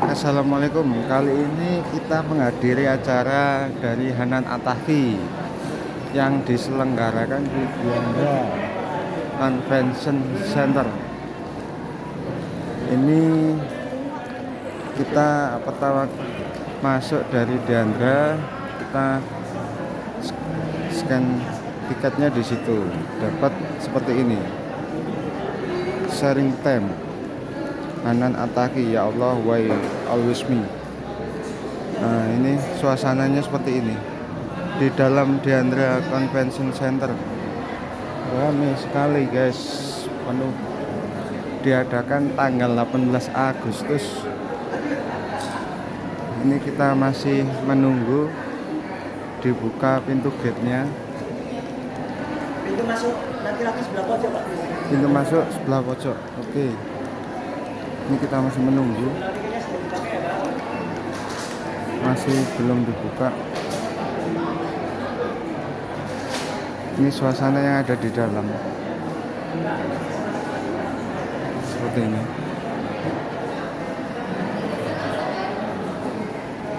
Assalamualaikum. Kali ini kita menghadiri acara dari Hanan Attaqi yang diselenggarakan di Juanda Convention Center. Ini kita pertama masuk dari Diandra, kita scan tiketnya di situ, dapat seperti ini. Sharing time. Hanan Attaqi, ya Allah, why always me. Nah, ini suasananya seperti ini di dalam Diandra Convention Center. Ramai sekali guys, penuh. Diadakan tanggal 18 Agustus. Ini kita masih menunggu dibuka pintu gate-nya. Pintu masuk laki-laki sebelah pojok, Pak. Pintu masuk sebelah pojok. Oke. Ini kita masih menunggu. Masih belum dibuka. Ini suasana yang ada di dalam. Seperti ini.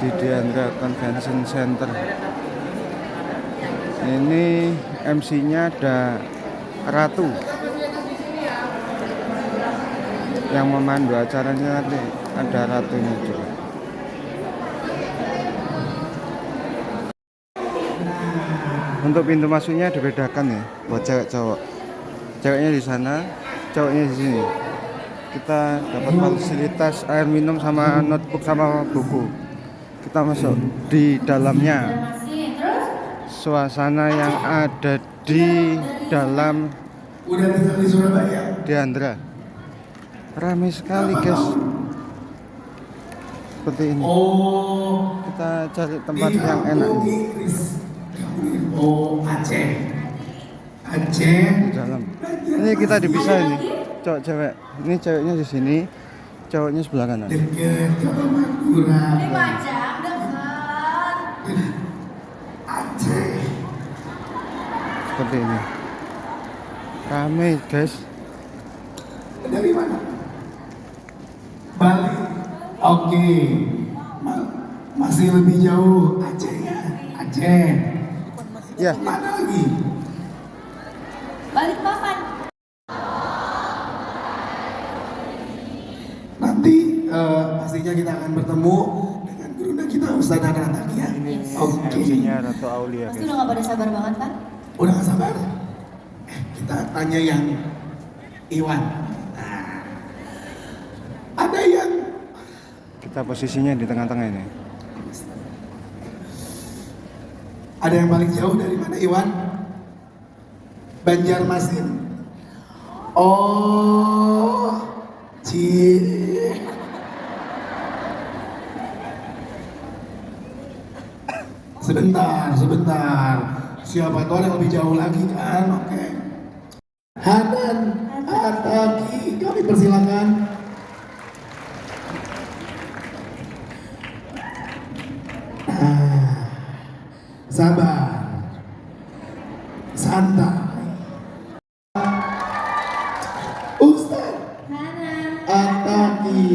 Di Diandra Convention Center. Ini MC-nya ada Ratu. Yang memandu acaranya nanti ada Ratunya juga. Untuk pintu masuknya dibedakan ya, buat cewek cowok. Ceweknya di sana, cowoknya di sini. Kita dapat fasilitas air minum sama notebook sama buku. Kita masuk di dalamnya. Suasana yang ada di dalam Diandra. Ramai sekali guys. Seperti ini. Kita cari tempat yang enak. Aceh. Di dalam. Ini kita dipisah ini. Cowok cewek. Ini ceweknya di sini, cowoknya sebelah kanan. Dekat ke Madura. Aceh. Seperti ini. Ramai guys. Dari mana? Bali. Oke. Masih lebih jauh Aceh ya. Aceh. Ya. Mana lagi? Balikpapan. Nanti pastinya kita akan bertemu dengan guru kita Ustaz Hanan Attaqi ya. Oke. MC-nya Ratu Aulia Pasti guys. udah gak pada sabar banget kan? Udah gak sabar? Kita tanya yang Iwan. Nah, ada yang Kita posisinya di tengah-tengah ini. ada yang paling jauh dari mana Iwan? Banjarmasin. Oh, sebentar. Siapa tahu ada yang lebih jauh lagi kan? Oke. Hanan Attaqi, kami persilakan. Sabar, santai. Ustaz Hanan. Attaqi.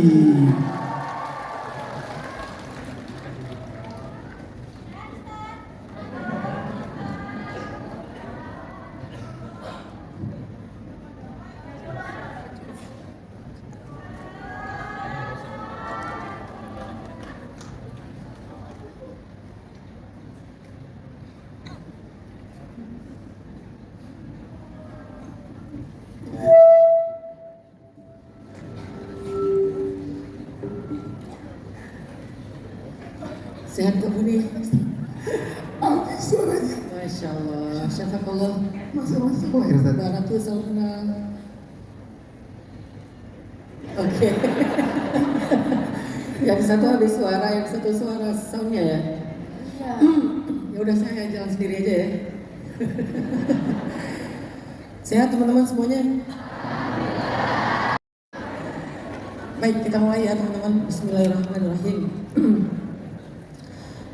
Sehat kamu nih? Habis suaranya. Masya Allah, Syafakallah. Masa-masa lahir tadi. Baratu sauna. Oke. Yang satu habis suara, yang satu suara soundnya ya. Iya. Ya udah saya jalan sendiri aja ya. Sehat teman-teman semuanya. Baik, kita mulai ya teman-teman. Bismillahirrahmanirrahim.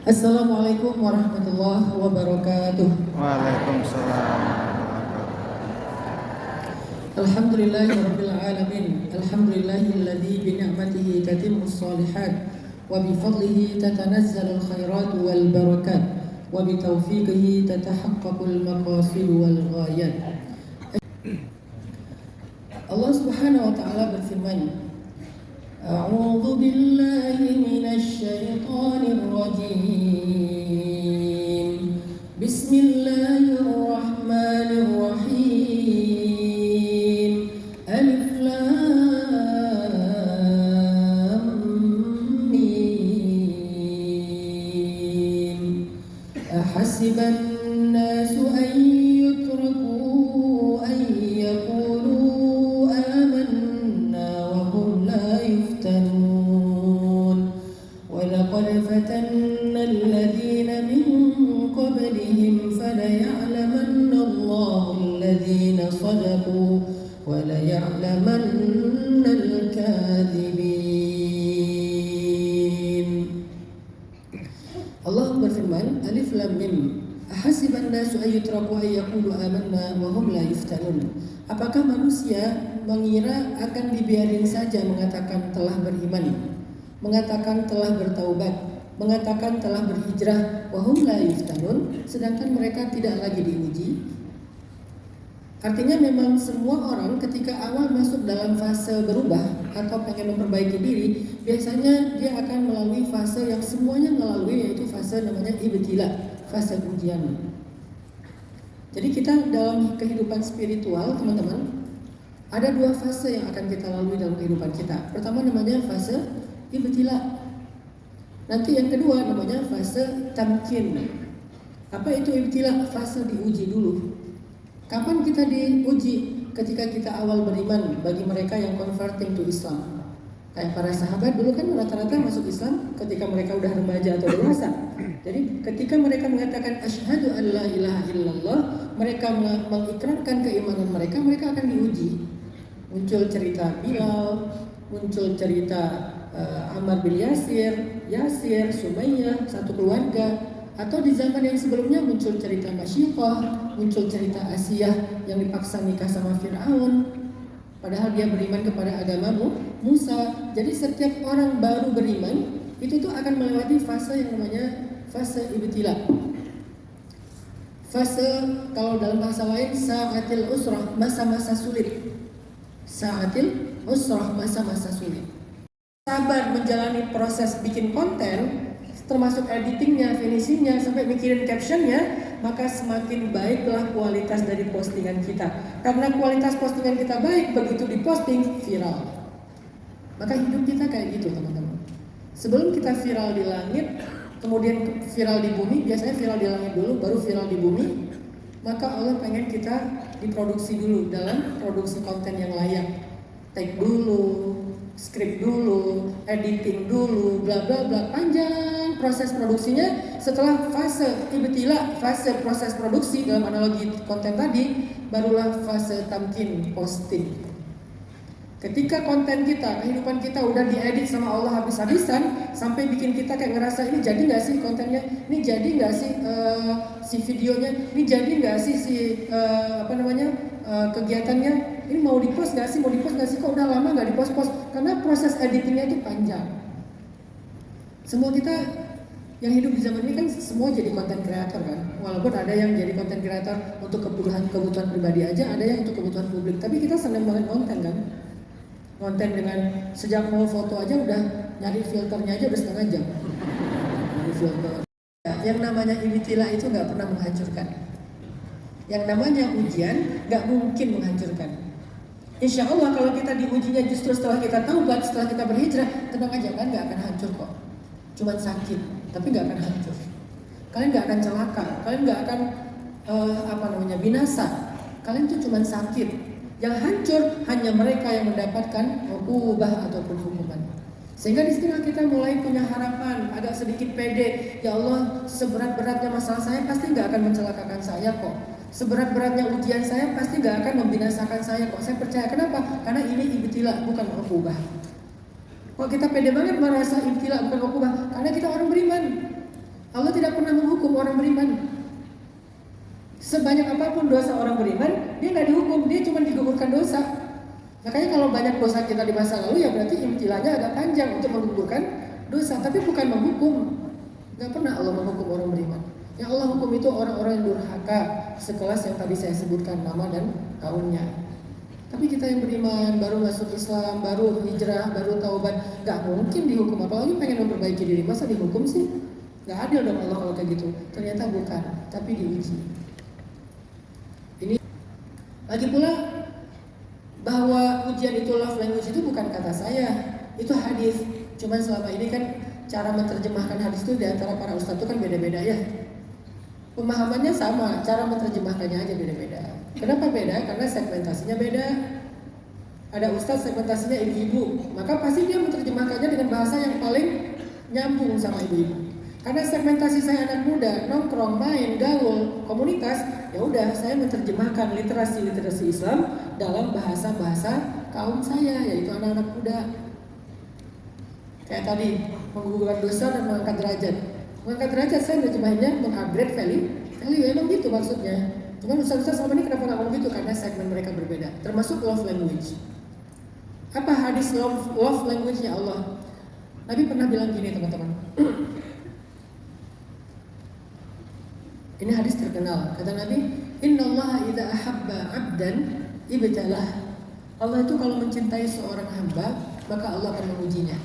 Assalamualaikum warahmatullahi wabarakatuh. Waalaikumsalam. Alhamdulillahirabbil alamin. Alhamdulillahilladzi bi ni'matihi tatimmus الصالحات وبفضله تتنزل الخيرات والبركات وبتوفيقه تتحقق المقاصد والغايات. Allah Subhanahu wa taala berfirman, A'udzu billahi minasy syaithanir rajim. Bismillahirrahmanirrahim. Alif lam mim. Ahasiban nasu an yutraku an yaqulu ولقد فتنا الذين من قبلهم فليعلمن الله الذين صدقوا وليعلمن الكاذبين. Allah berfirman, Alif Lam Mim. Ahasiban nasu ayyutraku ayyaqulu amanna wa hum la yuftanun. Apakah manusia mengira akan dibiarin saja mengatakan telah beriman, mengatakan telah bertaubat, mengatakan telah berhijrah, wahum la yuftanun, sedangkan mereka tidak lagi diuji? Artinya memang semua orang ketika awal masuk dalam fase berubah atau pengen memperbaiki diri, biasanya dia akan melalui fase yang semuanya melalui, yaitu fase namanya ibtila, fase ujian. Jadi kita dalam kehidupan spiritual, teman-teman, ada dua fase yang akan kita lalui dalam kehidupan kita. Pertama namanya fase ibtila. Nanti yang kedua namanya fase tamkin. Apa itu ibtila? Fase diuji dulu. Kapan kita diuji? Ketika kita awal beriman, bagi mereka yang converting to Islam. Kayak para sahabat dulu kan rata-rata masuk Islam ketika mereka udah remaja atau dewasa. Jadi ketika mereka mengatakan asyhadu an la ilaha illallah, mereka mengikrarkan keimanan mereka, mereka akan diuji. Muncul cerita Bilal, muncul cerita Ammar bin Yasir, Sumayyah, satu keluarga. Atau di zaman yang sebelumnya muncul cerita Masyiqah, muncul cerita Asiyah yang dipaksa nikah sama Fir'aun, padahal dia beriman kepada agama Musa. Jadi setiap orang baru beriman itu tuh akan melewati fase yang namanya fase ibtila. Fase, kalau dalam bahasa lain, sa'atil usrah, masa-masa sulit. Sa'atil usrah, masa-masa sulit. Sabar menjalani proses bikin konten, termasuk editingnya, finishingnya, sampai mikirin captionnya, maka semakin baiklah kualitas dari postingan kita. Karena kualitas postingan kita baik, begitu diposting viral. Maka hidup kita kayak gitu, teman-teman. Sebelum kita viral di langit, kemudian viral di bumi, biasanya viral di langit dulu, baru viral di bumi. Maka Allah pengen kita diproduksi dulu dalam produksi konten yang layak. Take dulu, script dulu, editing dulu, bla bla bla, panjang proses produksinya. Setelah fase ibtila, fase proses produksi dalam analogi konten tadi, barulah fase tamkin, posting. Ketika konten kita, kehidupan kita udah diedit sama Allah habis-habisan, sampai bikin kita kayak ngerasa ini jadi nggak sih kontennya, ini jadi nggak sih si videonya, ini jadi nggak sih si kegiatannya. Ini mau dipost gak sih, kok udah lama gak dipost-post. Karena proses editingnya itu panjang. Semua kita yang hidup di zaman ini kan semua jadi content creator kan. Walaupun ada yang jadi content creator untuk kebutuhan pribadi aja, ada yang untuk kebutuhan publik. Tapi kita senang banget konten kan. Konten dengan sejak mau foto aja udah nyari filternya aja udah setengah jam. Nyari filter. Yang namanya ibtila itu gak pernah menghancurkan. Yang namanya ujian gak mungkin menghancurkan. Insya Allah kalau kita diujinya justru setelah kita taubat, setelah kita berhijrah, tenang aja kan gak akan hancur kok. Cuman sakit, tapi gak akan hancur. Kalian gak akan celaka, kalian gak akan binasa. Kalian tuh cuman sakit. Yang hancur hanya mereka yang mendapatkan ubah ataupun hukuman. Sehingga disinilah kita mulai punya harapan, agak sedikit pede. Ya Allah, seberat-beratnya masalah saya pasti gak akan mencelakakan saya kok. Seberat-beratnya ujian saya pasti gak akan membinasakan saya kok. Saya percaya. Kenapa? Karena ini ibtila, bukan ukubah. Kok kita pede banget merasa ibtila bukan ukubah? Karena kita orang beriman. Allah tidak pernah menghukum orang beriman. Sebanyak apapun dosa orang beriman, dia gak dihukum, dia cuma digugurkan dosa. Makanya kalau banyak dosa kita di masa lalu, ya berarti imtilanya agak panjang untuk menggugurkan dosa, tapi bukan menghukum. Gak pernah Allah menghukum orang beriman. Yang Allah hukum itu orang-orang yang durhaka, sekelas yang tadi saya sebutkan nama dan tahunnya. Tapi kita yang beriman, baru masuk Islam, baru hijrah, baru taubat, gak mungkin dihukum. Apalagi pengen memperbaiki diri, masa dihukum sih? Gak adil dong Allah kalau kayak gitu. Ternyata bukan, tapi diuji. Ini lagi pula bahwa ujian itu love language itu bukan kata saya, itu hadis. Cuman selama ini kan cara menerjemahkan hadis itu di antara para ustadz itu kan beda-beda ya. Pemahamannya sama, cara menerjemahkannya aja beda-beda. Kenapa beda? Karena segmentasinya beda. Ada ustadz segmentasinya ibu-ibu, maka pasti dia menerjemahkannya dengan bahasa yang paling nyambung sama ibu-ibu. Karena segmentasi saya anak muda, nongkrong, main, gaul, komunitas, ya udah saya menerjemahkan literasi Islam dalam bahasa-bahasa kaum saya, yaitu anak-anak muda. Kayak tadi, menggugurkan dosa dan mengangkat derajat. Mengangkat derajat saya menerjemahnya mengupgrade value, emang gitu maksudnya. Cuman ustaz-ustaz selama ini kenapa nggak ngomong gitu? Karena segmen mereka berbeda, termasuk love language. Apa hadis love language-nya Allah? Nabi pernah bilang gini teman-teman. Ini hadis terkenal. Kata Nabi, Innallaha idza ahabba 'abdan ibtalah. Allah itu kalau mencintai seorang hamba, maka Allah akan mengujinya.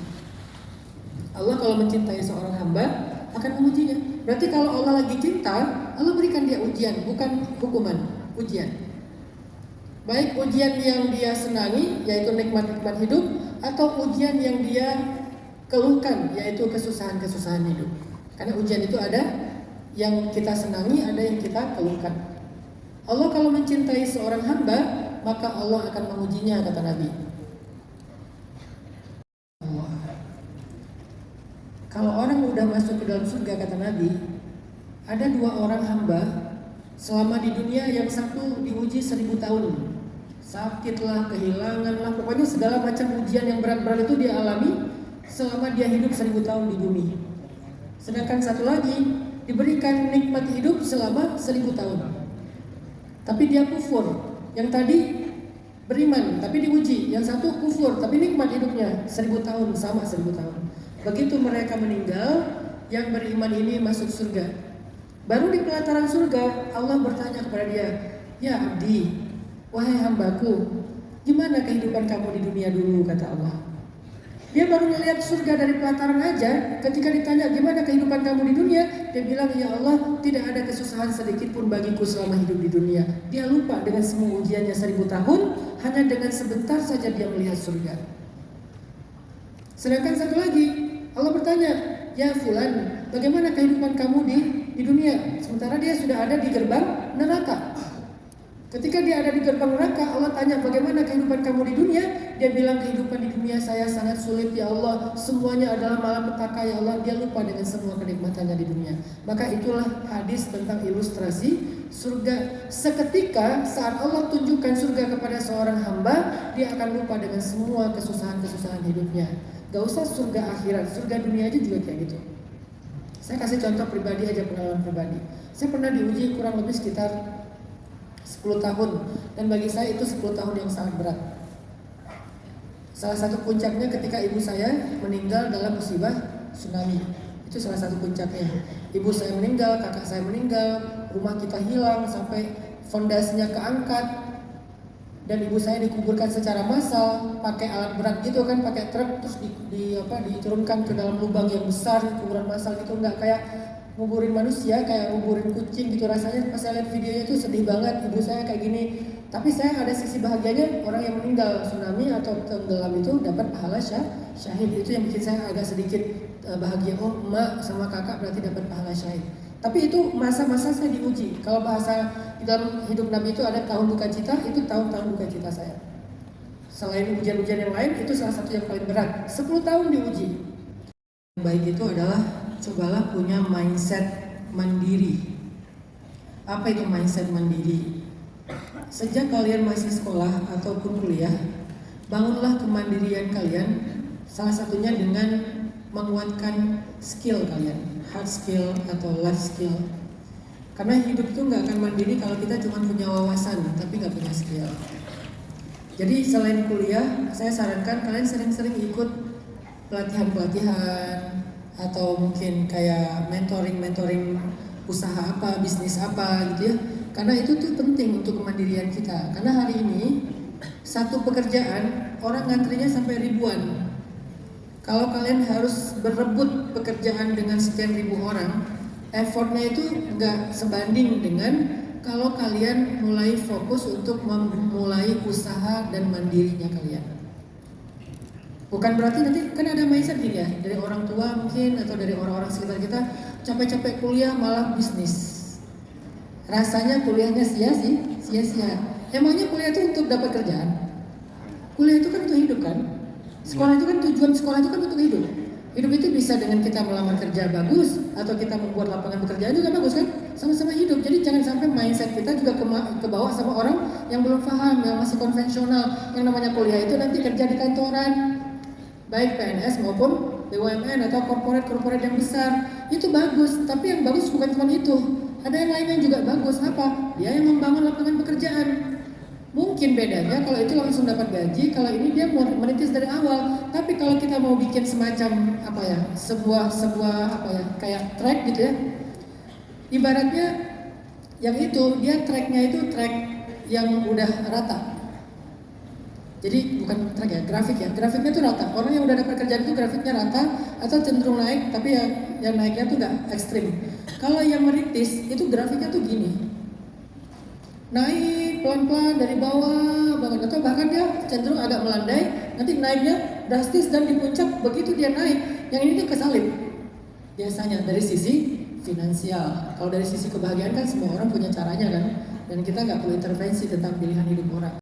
Allah kalau mencintai seorang hamba akan mengujinya. Berarti kalau Allah lagi cinta, Allah berikan dia ujian, bukan hukuman, ujian. Baik ujian yang dia senangi, yaitu nikmat-nikmat hidup, atau ujian yang dia keluhkan, yaitu kesusahan-kesusahan hidup. Karena ujian itu ada yang kita senangi, ada yang kita keluhkan. Allah kalau mencintai seorang hamba, maka Allah akan mengujinya, kata Nabi. Kalau orang udah masuk ke dalam surga, kata Nabi, ada dua orang hamba selama di dunia, yang satu diuji 1000 tahun, sakitlah, kehilanganlah, pokoknya segala macam ujian yang berat-berat itu dia alami selama dia hidup 1000 tahun di bumi. Sedangkan satu lagi diberikan nikmat hidup selama 1000 tahun, tapi dia kufur. Yang tadi beriman tapi diuji, yang satu kufur tapi nikmat hidupnya 1000 tahun, sama 1000 tahun. Begitu mereka meninggal, yang beriman ini masuk surga. Baru di pelataran surga Allah bertanya kepada dia, ya abdi, wahai hambaku, gimana kehidupan kamu di dunia dulu, kata Allah. Dia baru melihat surga dari pelataran aja. Ketika ditanya gimana kehidupan kamu di dunia, dia bilang, ya Allah, tidak ada kesusahan sedikit pun bagiku selama hidup di dunia. Dia lupa dengan semua ujiannya 1000 tahun, hanya dengan sebentar saja dia melihat surga. Sedangkan satu lagi, Allah bertanya, ya fulan, bagaimana kehidupan kamu di dunia? Sementara dia sudah ada di gerbang neraka. Ketika dia ada di gerbang neraka, Allah tanya, bagaimana kehidupan kamu di dunia? Dia bilang, kehidupan di dunia saya sangat sulit, ya Allah. Semuanya adalah malapetaka, ya Allah. Dia lupa dengan semua kenikmatannya di dunia. Maka itulah hadis tentang ilustrasi surga. Seketika saat Allah tunjukkan surga kepada seorang hamba, dia akan lupa dengan semua kesusahan-kesusahan hidupnya. Gak usah surga akhirat, surga dunia aja juga kayak gitu. Saya kasih contoh pribadi aja, pengalaman pribadi. Saya pernah diuji kurang lebih sekitar 10 tahun, dan bagi saya itu 10 tahun yang sangat berat. Salah satu puncaknya ketika ibu saya meninggal dalam musibah tsunami. Itu salah satu puncaknya. Ibu saya meninggal, kakak saya meninggal, rumah kita hilang sampai fondasinya keangkat, dan ibu saya dikuburkan secara massal pakai alat berat gitu kan, pakai truk, terus diturunkan ke dalam lubang yang besar, kuburan massal gitu. Nggak kayak nguburin manusia, kayak nguburin kucing gitu. Rasanya pas saya lihat videonya itu sedih banget, ibu saya kayak gini. Tapi saya ada sisi bahagianya, orang yang meninggal tsunami atau tenggelam itu dapat pahala syahid. Itu yang bikin saya agak sedikit bahagia. Oh, emak sama kakak berarti dapat pahala syahid. Tapi itu masa-masa saya diuji. Kalau bahasa di dalam hidup Nabi itu ada tahun duka cita, itu tahun-tahun duka cita saya. Selain ujian-ujian yang lain, itu salah satu yang paling berat. 10 tahun diuji. Yang baik itu adalah cobalah punya mindset mandiri. Apa itu mindset mandiri? Sejak kalian masih sekolah ataupun kuliah, bangunlah kemandirian kalian. Salah satunya dengan menguatkan skill kalian, hard skill atau life skill. Karena hidup itu nggak akan mandiri kalau kita cuma punya wawasan tapi nggak punya skill. Jadi selain kuliah, saya sarankan kalian sering-sering ikut pelatihan-pelatihan atau mungkin kayak mentoring usaha apa, bisnis apa gitu ya. Karena itu tuh penting untuk kemandirian kita. Karena hari ini satu pekerjaan orang ngantrinya sampai ribuan. Kalau kalian harus berebut pekerjaan dengan sekian ribu orang, effortnya itu nggak sebanding dengan kalau kalian mulai fokus untuk memulai usaha dan mandirinya kalian. Bukan berarti nanti kan ada mindset gini ya, dari orang tua mungkin atau dari orang-orang sekitar kita, capek-capek kuliah malah bisnis. Rasanya kuliahnya sia-sia. Emangnya kuliah itu untuk dapat kerjaan? Kuliah itu kan untuk hidup kan? Sekolah itu kan tujuan sekolah itu kan untuk hidup. Hidup itu bisa dengan kita melamar kerja bagus atau kita membuat lapangan pekerjaan juga bagus kan? Sama-sama hidup. Jadi jangan sampai mindset kita juga ke bawah sama orang yang belum paham, yang masih konvensional. Yang namanya kuliah itu nanti kerja di kantoran, baik PNS maupun BUMN atau korporat yang besar. Itu bagus, tapi yang bagus bukan cuma itu. Ada yang lain yang juga bagus. Apa? Dia yang membangun lapangan pekerjaan. Mungkin bedanya kalau itu langsung dapat gaji, kalau ini dia mau menitis dari awal. Tapi kalau kita mau bikin semacam apa ya, sebuah apa ya, kayak track gitu ya. Ibaratnya yang itu dia tracknya itu track yang udah rata. Jadi bukan track ya, grafik ya. Grafiknya tuh rata. Orang yang udah dapat kerjaan itu grafiknya rata atau cenderung naik, tapi yang naiknya tuh nggak ekstrim. Kalau yang meritis itu grafiknya tuh gini. Naik pelan-pelan dari bawah banget atau bahkan dia cenderung agak melandai, nanti naiknya drastis dan di puncak begitu dia naik. Yang ini tuh kesalip. Biasanya dari sisi finansial. Kalau dari sisi kebahagiaan kan semua orang punya caranya kan, dan kita nggak perlu intervensi tentang pilihan hidup orang.